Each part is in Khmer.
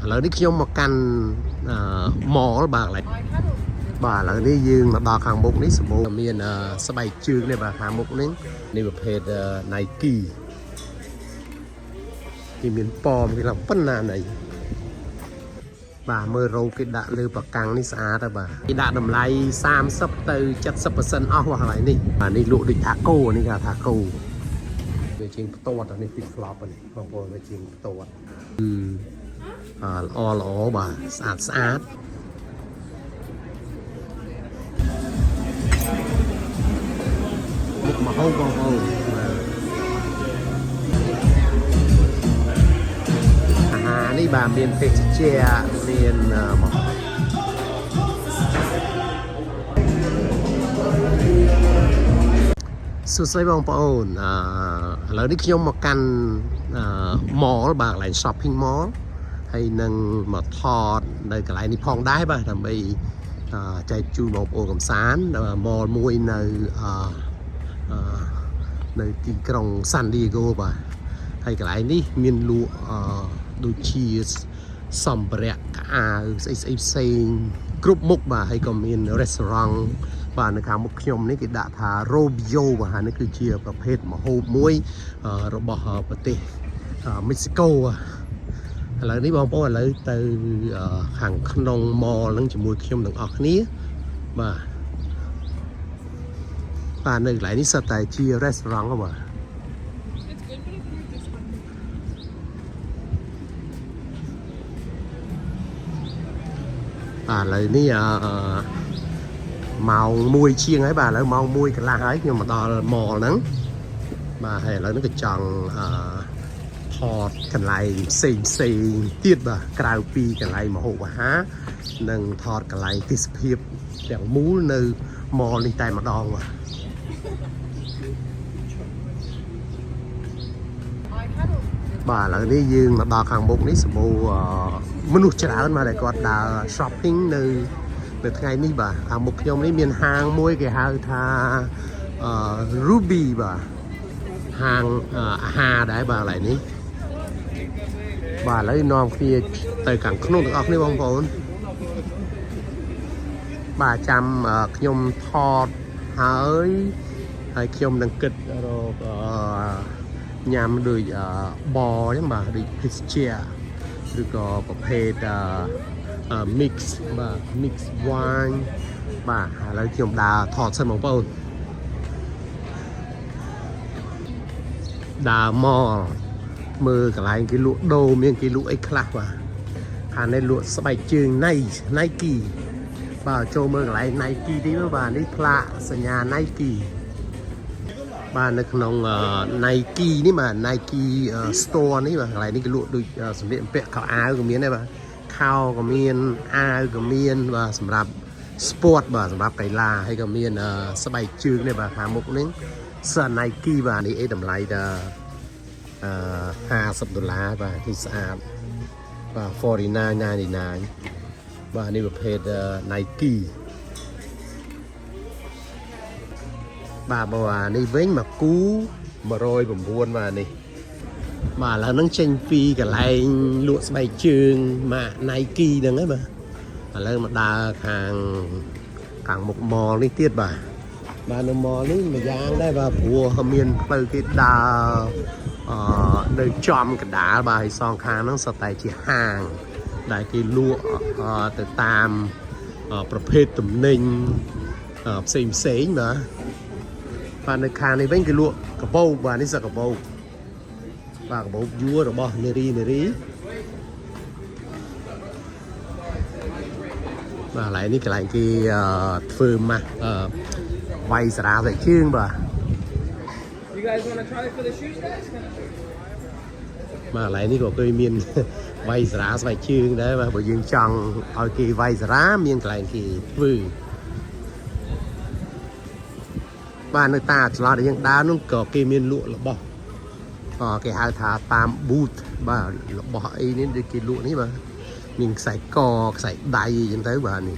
ឥឡូវនេះខ្ញុំមកកាន់mall បាទឡើយបាទឥឡូវនេះយើងមកដល់ខាងមុខនេះសម្បូរមានស្បែកជើងនេះបាទខាងមុខនេះប្រភេទ Nike គេមានប៉មគេឡើងប៉ុណ្ណាណៃបាទមើលរោគេដាក់លើប្រកាំងនេះស្អាតហើយបាទគេដាក់តម្លៃ30ទៅ 70% អស់បាទហើយនេះបាទនេះលក់ដូចថាកូនេះគេថាកូវាជាងផ្ទាត់នេះពី flop នេះបងប្អូនវាជាងផ្ទាត់ល្អបាទស្អាតមុខមកហូបបងប្អូនអាហារនេះបាទមានទេសជាមានសួស្តីបងប្អូនឥឡូវនេះខ្ញុំមកកាន់mall បាទកន្លែង shopping mall ហើយនឹងមកថតនៅកន្លែងនេះផងដែរបាទដើម្បីចែកជូនបងប្អូនកំសាន្ត mall មួយនៅទីក្រុង San Diego បាទហើយកន្លែងនេះមានលក់ដូចជាសម្ភារៈកៅអៅស្អីផ្សេងគ្រប់មុខបាទហើយក៏មាន restaurant បាទនៅខាងមុខខ្ញុំនេះគេដាក់ថា Robio បាទនេះគឺជាប្រភេទម្ហូបមួយរបស់ប្រទេសមិចស៊ីកូឥឡូវនេះបងប្អូនឥឡូវទៅខាងក្នុង mall ហ្នឹងជាមួយខ្ញុំទាំងអស់គ្នាបាទនៅកន្លែងនេះសិតតែជា restaurant ហ៎បាទឥឡូវនេះម៉ោង 1 ជាងហើយបាទឥឡូវម៉ោង 1 កន្លះហើយខ្ញុំមកដល់ mall ហ្នឹងបាទហើយឥឡូវនេះក៏ចង់ថតកន្លែងផ្សេងទៀតបាទក្រៅពីកន្លែងម្ហូបអាហារនិងថតកន្លែងទេសភាពទាំងមូលនៅ mall នេះតែម្ដងបាទឥឡូវនេះយើងមកដល់ខាងមុខនេះសម្បូរមនុស្សច្រើនមកដែលគាត់ដើរ shopping នៅថ្ងៃនេះបាទខាងមុខខ្ញុំនេះមានហាងមួយគេហៅថា Ruby បាទហាងអាហារដែរបាទកន្លែងនេះបាទឥឡូវនាំគ្នាទៅខាងក្នុងទាំងអស់គ្នាបងប្អូនបាទចាំខ្ញុំថតហើយខ្ញុំនឹងគិតរកញ៉ាំដូចបអញ្ចឹងបាទដូចភេសជ្ជៈឬក៏ប្រភេទmix បាទ mix wine បាទឥឡូវខ្ញុំដើរថតសិនបងប្អូនដើរមកមើលកន្លែងគេលក់ដូរមានគេលក់អីខ្លះបាទខាងនេះលក់ស្បែកជើង Nike បាទចូលមើលកន្លែង Nike ទីមើលបាទនេះផ្លាកសញ្ញា Nike បាទនៅក្នុង Nike នេះបាទ Nike store នេះបាទកន្លែងនេះគេលក់ដូចសម្លៀកបំពាក់ខោអាវក៏មានដែរបាទខោក៏មានអាវក៏មានបាទសម្រាប់ sport បាទសម្រាប់កីឡាហើយក៏មានស្បែកជើងនេះបាទខាងមុខនេះសិន Nike បាទនេះអីតម្លៃតែ$50បាទគឺស្អាតបាទ$49.99បាទនេះប្រភេទ Nike បាទនេះវិញមកគូ109បាទនេះបាទឥឡូវហ្នឹងចេញពីកន្លែងលក់ស្បែកជើងម៉ាក Nike ហ្នឹងហើយបាទឥឡូវមកដើរខាងមុខ mall នេះទៀតបាទនៅ mall នេះមួយយ៉ាងដែរបាទព្រោះមានផ្លូវគេដើរនៅចំកណ្ដាលបាទហើយសងខាងហ្នឹងសុទ្ធតែជាហាងដែលគេលក់ទៅតាមប្រភេទទំនិញផ្សេងបាទនៅខាងនេះវិញគេលក់កាបូបបាទនេះសកាបូបបាទកាបូបយួររបស់នារីបាទកន្លែងនេះកន្លែងគេធ្វើម៉ាស់វាយសារ៉ាស្បែកជើងបាទបាទកន្លែងនេះក៏គេមានវាយសារ៉ាស្បែកជើងដែរបាទបើយើងចង់ឲ្យគេវាយសារ៉ាមានកន្លែងគេធ្វើបាទនៅតាឆ្លោះដែលយើងដើរនោះក៏គេមានលក់របស់គេហៅថាតាម booth បាទរបស់អីនេះដូចគេលក់នេះបាទមានខ្សែកខ្សែដៃអញ្ចឹងទៅបាទនេះ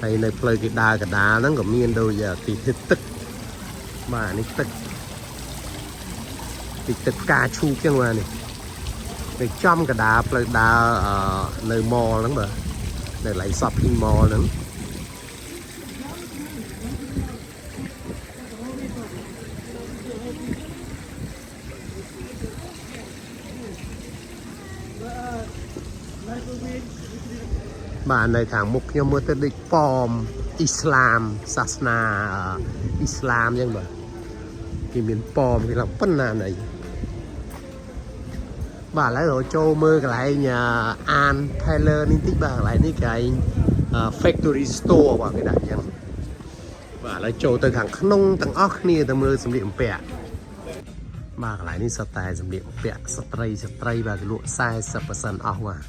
ហើយនៅផ្លូវគេដើរកណ្ដាលហ្នឹងក៏មានដូចទីទឹកបាទនេះទឹក ទឹកផ្កាឈូកចឹងបាទនេះនៅចំកដាផ្លូវដើរនៅ mall ហ្នឹងបាទនៅកន្លែង shopping mall ហ្នឹងបាទនៅខាងមុខខ្ញុំមើលទៅដូចប៉មអ៊ីស្លាមសាសនាអ៊ីស្លាមចឹងបាទគេមានប៉មគេឡើងប៉ុណ្ណាណៃបាទឥឡូវចូលមើលកន្លែងអាន Taylor នេះតិចបាទកន្លែងនេះគេឯង factory store បាទគេដាក់ចឹងបាទឥឡូវចូលទៅខាងក្នុងទាំងអស់គ្នាទៅមើលសម្លៀកបំពាក់បាទកន្លែងនេះសុទ្ធតែសម្លៀកបំពាក់ស្ត្រីបាទគេលក់ 40% អស់បាទ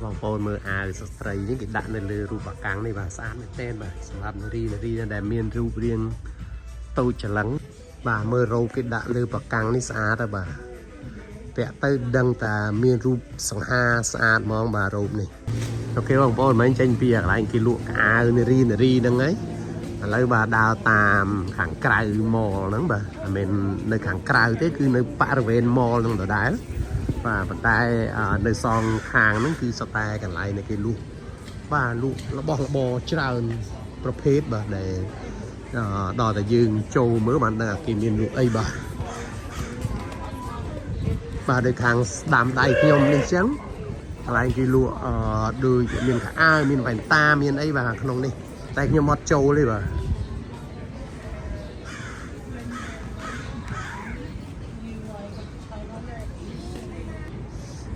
បងប្អូនមើលអាវស្ត្រីនេះគេដាក់នៅលើរូបអាកាំងនេះបាទស្អាតមែនទែនបាទសម្រាប់នារីដែលមានរូបរាងតូចច្រឡឹងបាទមើលរ៉ូបគេដាក់លើអាកាំងនេះស្អាតហើយបាទពាក់ទៅដឹងតាមានរូបសង្ហាស្អាតហ្មងបាទរ៉ូបនេះអូខេបងប្អូនមិនចេញពីកន្លែងគេលក់អាវនារីហ្នឹងហើយឥឡូវបាទដើរតាមខាងក្រៅ mall ហ្នឹងបាទមិនមែននៅខាងក្រៅទេគឺនៅបរិវេណ mall ហ្នឹងដដែលបាទប៉ុន្តែនៅសងខាងហ្នឹងគឺសុទ្ធតែកន្លែងដែលគេលក់បាទលក់របស់របរច្រើនប្រភេទបាទដែលដល់តែយើងចូលមើលបានដឹងថាគេមានលក់អីបាទដោយខាងស្ដាំដៃខ្ញុំនេះចឹងកន្លែងគេលក់ដូចមានខោអាវមានវ៉ែនតាមានអីបាទក្នុងនេះតែខ្ញុំអត់ចូលទេបាទ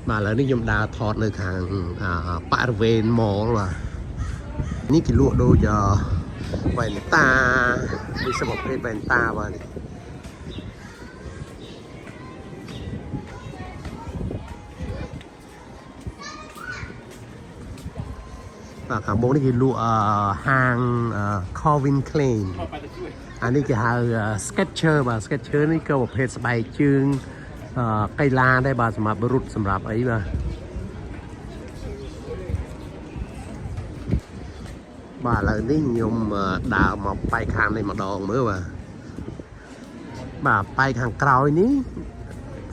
បាទឥឡូវនេះខ្ញុំដើរថតនៅខាងបរិវេណ mall បាទនេះគេលក់ដូចវ៉ែនតាដូចសប្រភេទវ៉ែនតាបាទនេះបាទខាងមុខនេះគេលក់ហាង Calvin Klein អានេះគេហៅ Skechers បាទ Skechers នេះក៏ប្រភេទស្បែកជើងកីឡាដែរបាទសម្រាប់រត់សម្រាប់អីបាទឥឡូវនេះខ្ញុំដើរមកប៉ែកខាងនេះម្ដងមើលបាទប៉ែកខាងក្រោយនេះ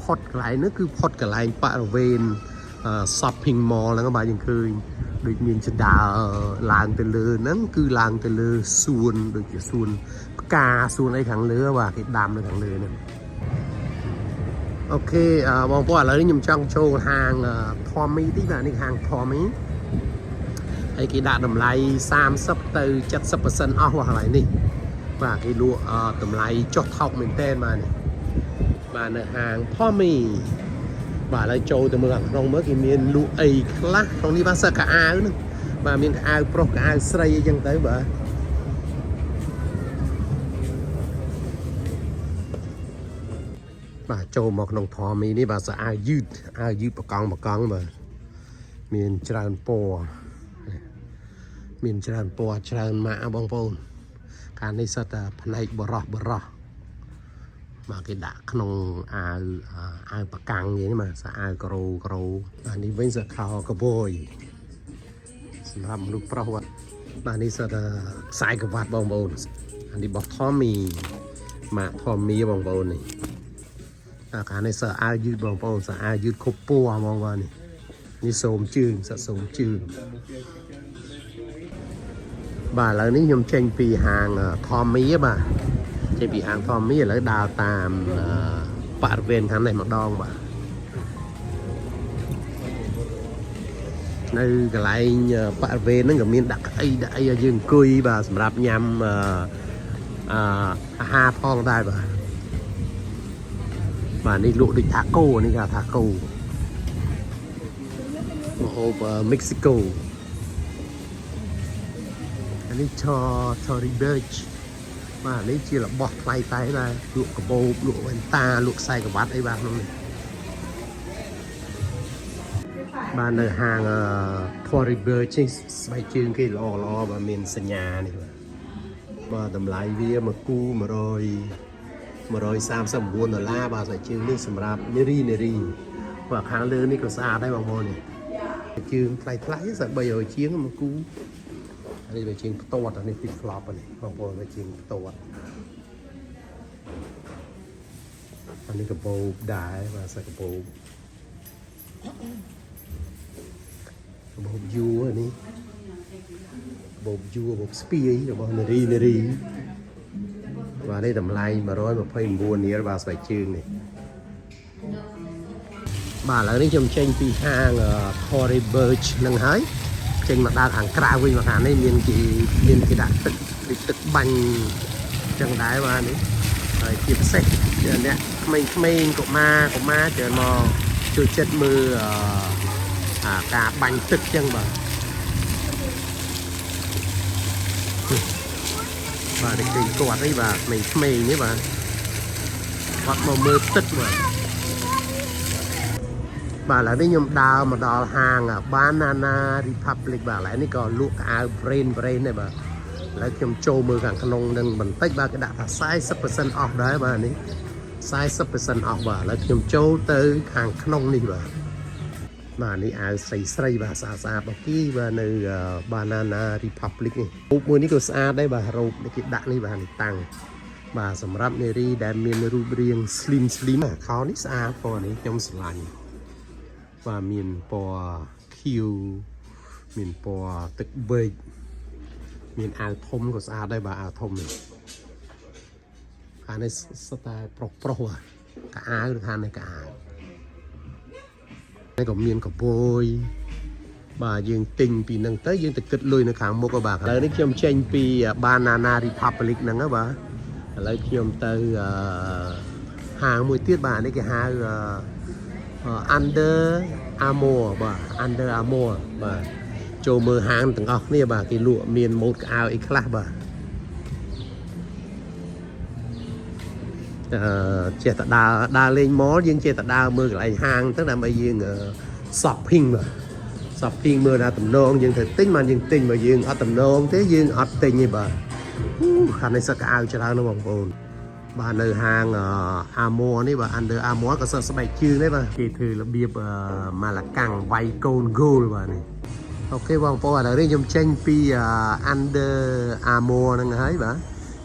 ផុតកន្លែងនេះគឺផុតកន្លែងបរិវេណ shopping mall ហ្នឹងបាទយើងឃើញដូចមានចដាឡើងទៅលើហ្នឹងគឺឡើងទៅលើសួនដូចជាសួនផ្កាសួនអីខាងលើបាទគេដាំនៅខាងលើហ្នឹងអូខេបងប្អូនឥឡូវនេះខ្ញុំចង់ចូលហាង Tommy តិចបាទនេះហាង Tommy ហើយគេដាក់តម្លៃ30ទៅ 70% អស់បាទកន្លែងនេះបាទគេលក់តម្លៃចុះថោកមែនទែនបាទនេះបាទនៅហាង Tommy បាទឥឡូវចូលទៅមើលខាងក្នុងមើលគេមានលក់អីខ្លះក្នុងនេះបាទសិស្សខោអាវហ្នឹងបាទមានខោអាវប្រុសខោអាវស្រីអីចឹងទៅបាទចូលមកក្នុង Tommy នេះបាទអាវយឺតបកង់បាទមានច្រើនពណ៌ច្រើនម៉ាកបងប្អូនខាងនេះសិតតែផ្នែកបរោះបាទគេដាក់ក្នុងអាវបកាំងនេះបាទអាវក្រោបាទនេះវិញសខោកបយសម្រាប់មនុស្សប្រុសបាទនេះសិតតែខ្សែក្រវ៉ាត់បងប្អូនអានេះរបស់ Tommy ម៉ាក Tommy បងប្អូននេះខាងនេះសិតអាវយឺតបងប្អូនសិតអាវយឺតគ្រប់ពណ៌ហ្មងបាទនេះសូមជើងបាទឥឡូវនេះខ្ញុំចេញពីហាង Tommy បាទចេញពីហាង Tommy ឥឡូវដើរតាមបរិវេណខាងនេះម្ដងបាទនៅកន្លែងបរិវេណហ្នឹងក៏មានដាក់អីឲ្យយើងអង្គុយបាទសម្រាប់ញ៉ាំអាហារផងដែរបាទនេះលក់ដូចថាកូនេះគេថាកូម្ហូបមិចស៊ីកូអានេះTory Burch បាទនេះជារបស់ថ្លៃតែបាទលក់កាបូបលក់វ៉ែនតាលក់ខ្សែក្រវ៉ាត់អីបាទក្នុងនេះបាទនៅហាង Tory Burch ស្បែកជើងគេល្អបាទមានសញ្ញានេះបាទតម្លៃវាមួយគូ$139បាទស្បែកជើងនេះសម្រាប់នារីបាទខាងលើនេះក៏ស្អាតដែរបងប្អូននេះជើងថ្លៃស្អាត300ជាងមួយគូនេះវាជាងផ្ទាត់អានេះ flip flop នេះបងប្អូនវាជាងផ្ទាត់ anh ấy cái bầu đá và sẽ cái bầu vua này bầu vua bầu spy rồi bầu neri và đây tầm lai mà rồi mà phơi buồn này và phải chương này bà là đến trong tranh phi hàng Tory Burch nâng hái tranh mặt đa hàng cào với mặt hàng này miền cái đạnទឹកbành chân đáy và này rồi kịp xe nè mình cũng ma chờ mò chui chết mưa cả bànhទឹកchân mà và định quạt đấy và mình nhé bà quạt màu mưa tức mà bà lại đi nhom đào mà đào hàng Banana Republic bà lạiនេះក៏លក់អាវ brain នេះបាទឥឡូវខ្ញុំចូលមើលខាងក្នុងនឹងបន្តិចបាទគេដាក់ថា 40% off ដែរបាទនេះ 40% off បាទឥឡូវខ្ញុំចូលទៅខាងក្នុងនេះបាទនេះអាវស្រីបាទស្អាតៗបាទគីបាទនៅ Banana Republic នេះរូបមួយនេះក៏ស្អាតដែរបាទរូបនេះគេដាក់នេះបាទនេះតាំងបាទសម្រាប់នារីដែលមានរូបរាង slim ខោនេះស្អាតពណ៌នេះខ្ញុំស្រឡាញ់và miền bò kiêu miền bòទឹកបេកមានអាវធំក៏ស្អាតដែរបាទអាវធំនេះអានេះស្តាយប្រុសកាអាវខាងនេះកាអាវនេះក៏មានកបួយបាទយើងទិញពីនឹងទៅយើងទៅគិតលុយនៅខាងមុខបាទឥឡូវនេះខ្ញុំចេញពី Banana Republic ហ្នឹងបាទឥឡូវខ្ញុំទៅហាងមួយទៀតបាទនេះគេហៅUnder Armour បាទ Under Armour បាទចូលមើលហាងទាំងអស់គ្នាបាទគេលក់មានម៉ូតកៅអៅអីខ្លះបាទចេះតែដើរលេង mall យើងចេះតែដើរមើលកន្លែងហាងទៅដើម្បីយើង shopping បាទ shopping មើលថាតំណងយើងត្រូវទិញបានយើងទិញបើយើងអត់តំណងទេយើងអត់ទិញទេបាទខាងនេះសឹកកៅអៅច្រើនណាស់បងប្អូនបាទនៅហាង Armour នេះបាទ Under Armour ក៏សឹកស្បែកជើងដែរបាទគេធ្វើរបៀបម៉ាឡាកាំងវាយកូន goal បាទនេះអូខេបងប្អូនឥឡូវនេះខ្ញុំចេញពី Under Armour ហ្នឹងហើយបាទ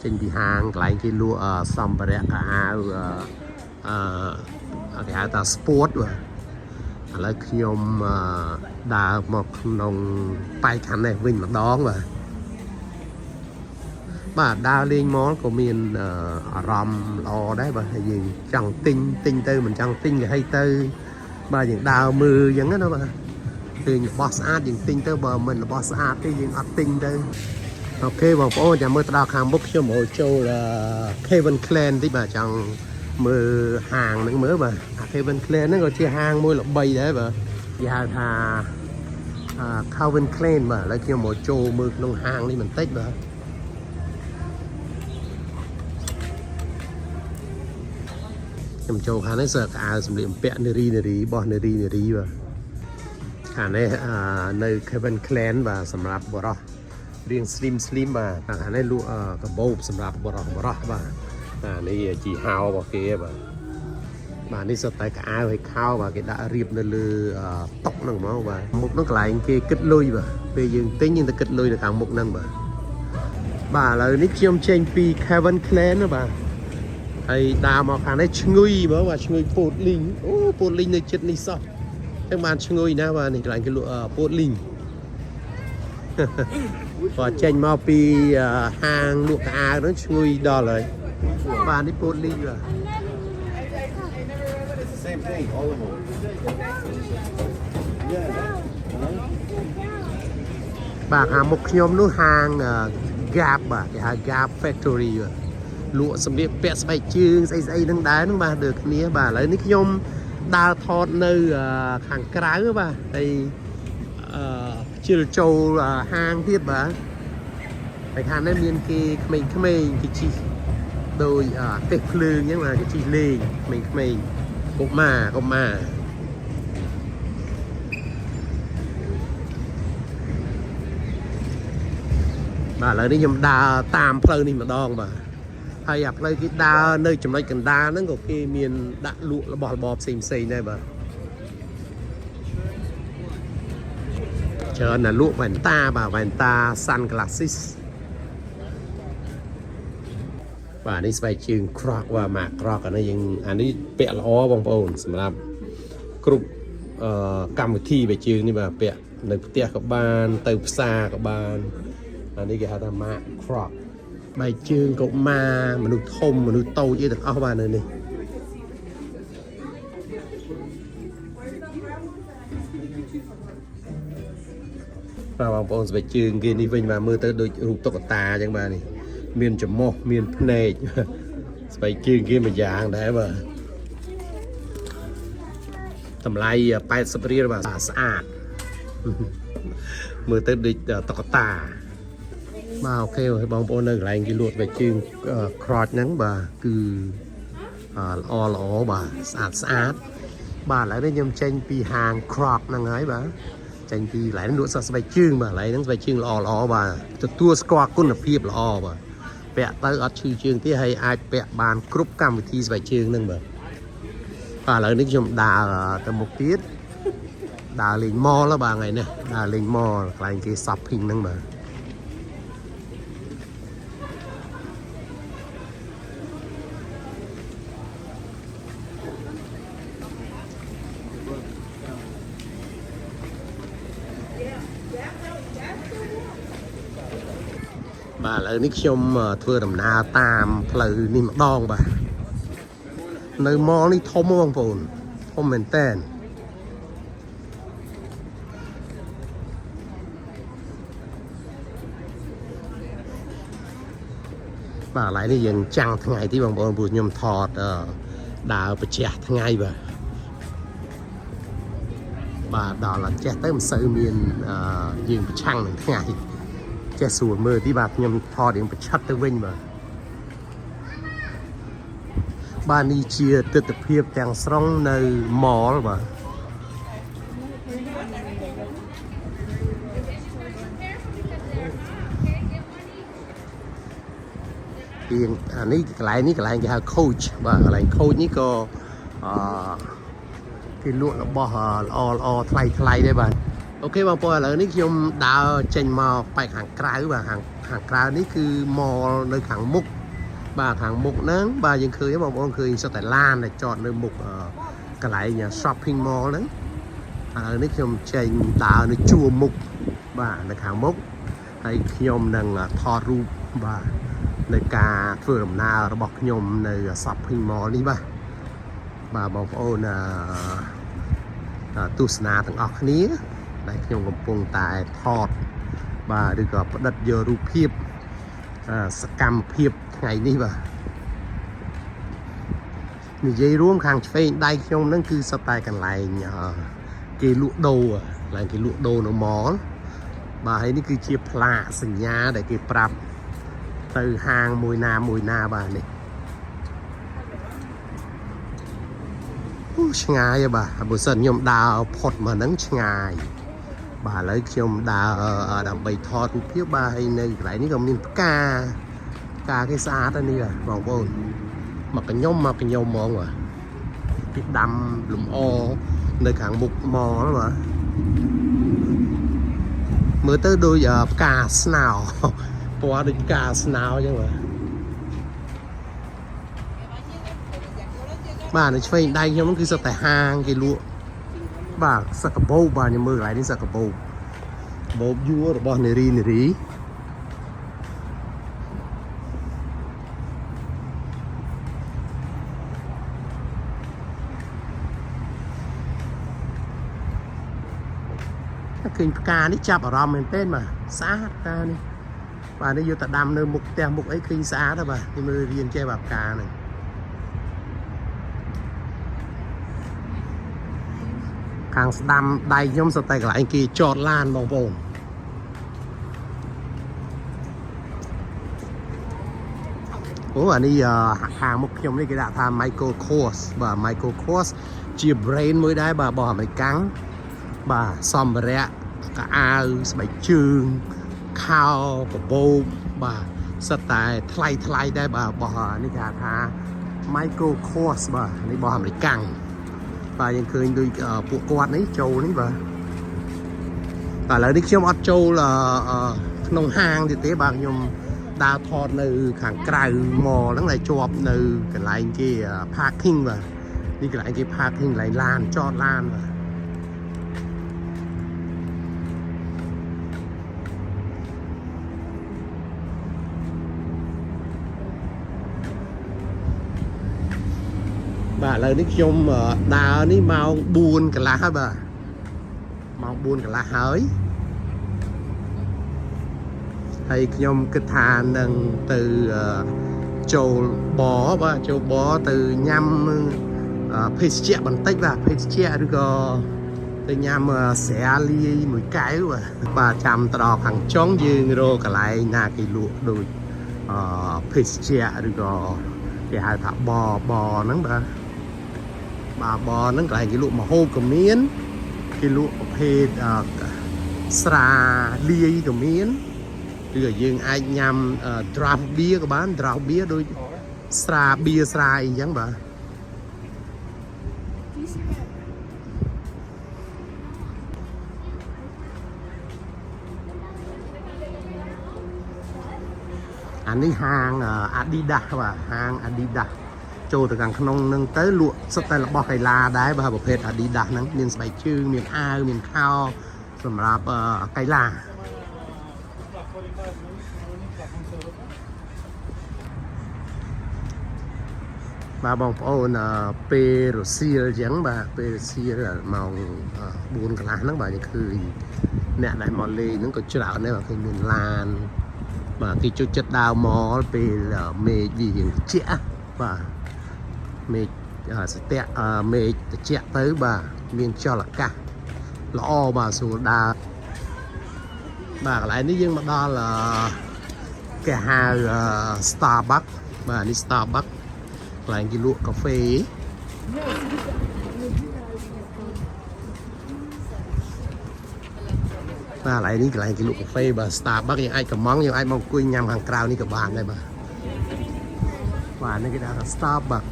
ចេញពីហាងកន្លែងគេលក់សម្ភារៈកៅអៅគេហៅថា sport បាទឥឡូវខ្ញុំដើរមកក្នុងប៉ែកខាងនេះវិញម្ដងបាទដើរលេងម៉លក៏មានអារម្មណ៍ល្អដែរបាទហើយយើងចង់ទិញទៅមិនចង់ទិញក៏ហីទៅបាទយើងដើរមើលអញ្ចឹងណាបាទឃើញរបស់ស្អាតយើងទិញទៅបើមិនរបស់ស្អាតទេយើងអត់ទិញទៅអូខេបងប្អូនចាំមើលទៅដល់ខាងមុខខ្ញុំមកចូល Kevin Klein តិចបាទចង់មើលហាងហ្នឹងមើលបាទ Kevin Klein ហ្នឹងក៏ជាហាងមួយល្បីដែរបាទគេហៅថា Calvin Klein បាទឥឡូវខ្ញុំមកចូលមើលក្នុងហាងនេះបន្តិចបាទខ្ញុំចូលខាងនេះសើកៅសម្លៀកបំពាក់នារីរបស់នារីបាទខាងនេះនៅ Kevin Klein បាទសម្រាប់បរោះរៀង slim បាទខាងនេះលក់កាបូបសម្រាប់បរោះបាទនេះជីហោរបស់គេបាទនេះសុទ្ធតែកៅអៅឲ្យខោបាទគេដាក់រៀបនៅលើតុហ្នឹងហ្មងបាទមុខហ្នឹងកន្លែងគេគិតលុយបាទពេលយើងទិញយើងទៅគិតលុយនៅខាងមុខហ្នឹងបាទឥឡូវនេះខ្ញុំចេញពី Kevin Klein ណាបាទហើយដើរមកខាងនេះឈ្ងុយមើលបាទឈ្ងុយពោតលីងអូពោតលីងនៅចិត្តនេះសោះចឹងបានឈ្ងុយណាបាទនេះកន្លែងគេលក់ពោតលីងគាត់ចេញមកពីហាងលក់កៅអៅហ្នឹងឈ្ងុយដល់ហើយបាទនេះពោតលីងបាទSame thing, all of them. Yeah. បាទខាងមុខខ្ញុំនោះហាង Gap បាទគេហៅ Gap Factory បាទលក់សម្លៀកបំពាក់ស្បែកជើងស្អីហ្នឹងដែរហ្នឹងបាទដូចគ្នាបាទឥឡូវនេះខ្ញុំដើរថតនៅខាងក្រៅបាទហើយជិលចូលហាងទៀតបាទហើយខាងនេះមានគេក្មេងៗគេជិះដោយទេសភ្លើងអញ្ចឹងបាទគេជិះលេងក្មេងៗកុមារបាទឥឡូវនេះខ្ញុំដើរតាមផ្លូវនេះម្ដងបាទហើយអាផ្លូវគេដើរនៅចំណុចកណ្ដាលហ្នឹងក៏គេមានដាក់លក់របស់របរផ្សេងដែរបាទច្រើនណាស់លក់វ៉ែនតាបាទវ៉ែនតា Sunglasses và đây phải chừng crop và mạc crop anh ấyยังanh ấy bẹล้อบางปอนสำหรับกรุ๊ปกรรมวิธีไปchừngนี่แบบแปะในเตียกับบ้านเติบซากับบ้านอันนี้ก็ทำมาครอบใบchừng cũngมามนุษย์ทมมนุษย์โตยี่ต่างเอาบ้านเลยนี่บางปอนไปchừngกินนี่วิ่งมามือเตอโดยรูปตุ๊กตาจังบ้านนี่เมียนจมูกเมียนพเนจไปchừngกินมาอย่างได้บ่ทำไรไปสปรีร์แบบสะอาดมือเตอดิตุ๊กตามาโอเคให้บางปอนนึกอะไรกินลวดไปchừngครอดนั้นบ่คือล้อบ่สะอาดบ้านหลายได้ยำเชนปีหางครอดนั่งไงบ่เชนปีหลายนั้นลวดสับไปchừngบ่หลายนั้นไปchừngล้อบ่จะตัวสกอร์กุนเพียบล้อบ่แปะเตออัดชื่อchừngที่ให้อาจแปะบานกรุ๊ปกรรมวิธีไปchừngนั่งบ่lại nước dùng đà từ một tiết đà lên mò đó bà ngày nè đà lên mò lại cái shopping năng mà bà lại nước dùng thưa đầm na tam lời đi mặc đòn bà nơi mòนี่ทมบางคนทมเหมือนแต้นบ่าไหลนี่ยังจังทั้งไงที่บางคนพูดยมถอดดาวไปแจกทั้งไงบ่าดาวหลังแจกเติมเสริมเมียนยิงไปช่างหนึ่งทั้งไงแจกส่วนมือที่บ่ายมถอดยังไปชัดเติมวิ่งบ่บ้านนี้เชียร์ติดเพียบแต่งสร้างในมอหรือเปล่าอันนี้กลายนี่กลายจะโค้ชว่าอะไรโค้ชนี่ก็ที่ลวดแล้วบ่ไทยได้บ้างโอเคบางปอแล้วนี่ยมดาวเจนมาไปห่างไกลหรือเปล่าห่างไกลนี่คือมอในห่างมุกbà hàng mục nắng bàยังเคยบอกว่าเคยสแตนลานจอดในมุกกระไรเนี่ย shopping mall นั้นนี่ขยมเชนดาวในจัวมุกบ่าในhàngมุกให้ขยมนั่งทอดรูปบ่าในการเฟื่องนาระบอกขยมใน shopping mall นี่บ่าบอกโอ้น่ะตุสนาต่างออกนี้ในขยมกำปงตายทอดบ่าดีกว่าดัดเยอะรูปเพียบสกรรมเพียบไงนี่บ่นี่ใจร่วมข้างเฟนได้ขยมนั่นคือสไตล์กันไรเนี่ยกีลุโดอะไรกีลุโดnó mó bà thấyนี่คือเชียร์พลาสัญญาđểกีปรับtừ hàng mùi na bà này ngay bà buổi sáng nhom đào phật mà nắng ngay bà lấy nhom đào đầm bầy thọ tụ phía bà hay này lạiนี่ก็มีca cái xa đóนี่à vòng vòng mà cái nhom mòn à cái đầm lùm o nơi hàng mục mò đó mà mới tới đôi giờ cà nào qua đến cà nào chứ mà bà này chơi đây nhưng nó cứ sợ tại hang cái lụa bà sạc bầu bà nhà mơ lại đến sạc bầu bầu vua rồi bọn này rí kinh ca ní chập ở ròm mình tên mà xã ta đi và nó vô ta đâm nơi mục tè mục ấy kinh xã đó bà thì mới riêng chơi bạc ca này hàng đâm đầy nhóm sao tay lại kia chọt lan bông bồn ủa anh hàng mục nhóm này cái đã tham Michael Kors và Michael Kors chia brain mới đái bà bỏ mày cắn bà xòm bà rẽ cả ao bài trường khao và bô bàสไตล์ไทยได้บ่นี่ค่ะท่า Michael Kors บ่นี่บ่ทำได้กังบ่ยังเคยดูพวกกวาดนี้โจนี่บ่แต่แล้วนี่เชื่อมอัดโจlà ក្នុងហាងទៀតទេបាទខ្ញុំ đào thọt nơi kháng cài mò nó lại chọp nơi cái lại kia parking và đi cái lại kia parking lại lan cho lan và bà lời ní chung đào ní mau buồn cả lá bà mau buồn cả lá hỡi hay nhom cái thàn đằng từ châu bó từ nhâm phết chè bằng tách và phết chè được từ nhâm xẻ ly mũi cái và chăm tao hàng chóng dương rồi cả lại na cái lụa đôi phết chè được cái hai thằng bò nắng bà bò nắng lại cái lụa mà hô cầm miến cái lụa phết sra ly cầm miến rồi dương ai nhằm draft bia các bạn draft bia đôi sra bia sra gì chẳng bà anh ấy hàng Adidas và hàng Adidas châu từ càng không nâng tới lụa sắp tay là bò cây la đái và một phết Adidas nắng miền bảy chư miền A miền khao sầm rạp cây la bà bông ôn pe rồi xia chẳng bà pe xia là màu buồn cả lá nó bà nhưคือnè đại mò lì nó có chảo này mà cái miền Lan mà cái chỗ chất đào mò pe là mê gì chĩa bà mê sẽ tẹt mê chĩa tới bà miền cho là cả lõ bà số đà bà lại nếu như mà đó là cái hàng Starbucks bà đi Starbucks lại cái lụa cà phê và lại đi lại cái lụa cà phê và Starbucks những ai cầm món những ai mong quên nhằm hàng cào đi cả bàn đây mà và đây cái đó là Starbucks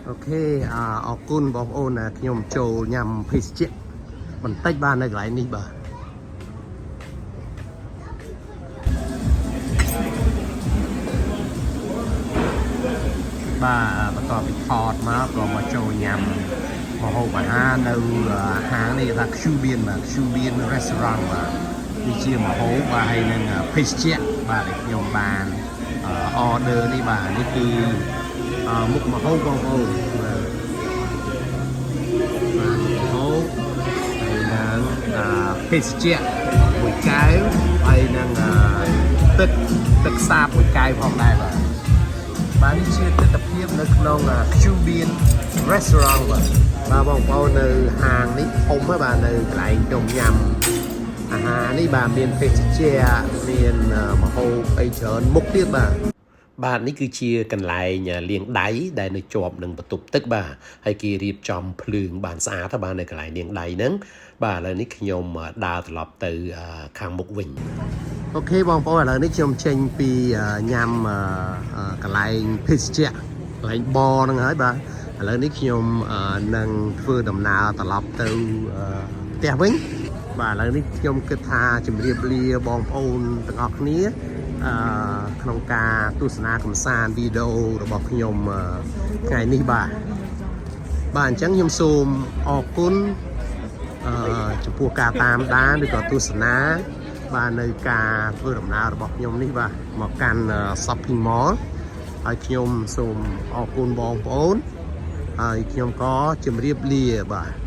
ok ở côn bóng ôn là nhom trầu nhằm phê chết mình tách ban này lại đi bà bà có bị thọt mà có mà trầu nhằm mà hồ bà ha đâu hàng này là Cuban restaurant mà đi chia mà hố bà hay nên pastry bà để nhom bàn order đi bà đi từ mục mà hố con hố hố hay là pastry một cái hay là tức sáp một cái phòng này bà đi chia tới tập hiệpនៅក្នុង Cuban restaurant បាទបងប្អូននៅហាងនេះធំហើយបាទនៅកន្លែងខ្ញុំញ៉ាំអាហារនេះបាទមានភេសជ្ជៈមានម្ហូបអីច្រើនមុខទៀតបាទនេះគឺជាកន្លែងលាងដៃដែលនៅជាប់នឹងបន្ទប់ទឹកបាទហើយគេរៀបចំភ្លើងបានស្អាតបាទនៅកន្លែងលាងដៃហ្នឹងបាទឥឡូវនេះខ្ញុំដើរត្រឡប់ទៅខាងមុខវិញអូខេបងប្អូនឥឡូវនេះខ្ញុំចេញពីញ៉ាំកន្លែងភេសជ្ជៈកន្លែងបរហ្នឹងហើយបាទឥឡូវនេះខ្ញុំនឹងធ្វើដំណើរត្រឡប់ទៅផ្ទះវិញបាទឥឡូវនេះខ្ញុំគិតថាជម្រាបលាបងប្អូនទាំងអស់គ្នាក្នុងការទស្សនាកម្សាន្តវីដេអូរបស់ខ្ញុំថ្ងៃនេះបាទអញ្ចឹងខ្ញុំសូមអរគុណចំពោះការតាមដានឬក៏ទស្សនាបាទនៅការធ្វើដំណើររបស់ខ្ញុំនេះបាទមកកាន់ shopping mall ហើយខ្ញុំសូមអរគុណបងប្អូនហើយខ្ញុំក៏ជម្រាបលាបាទ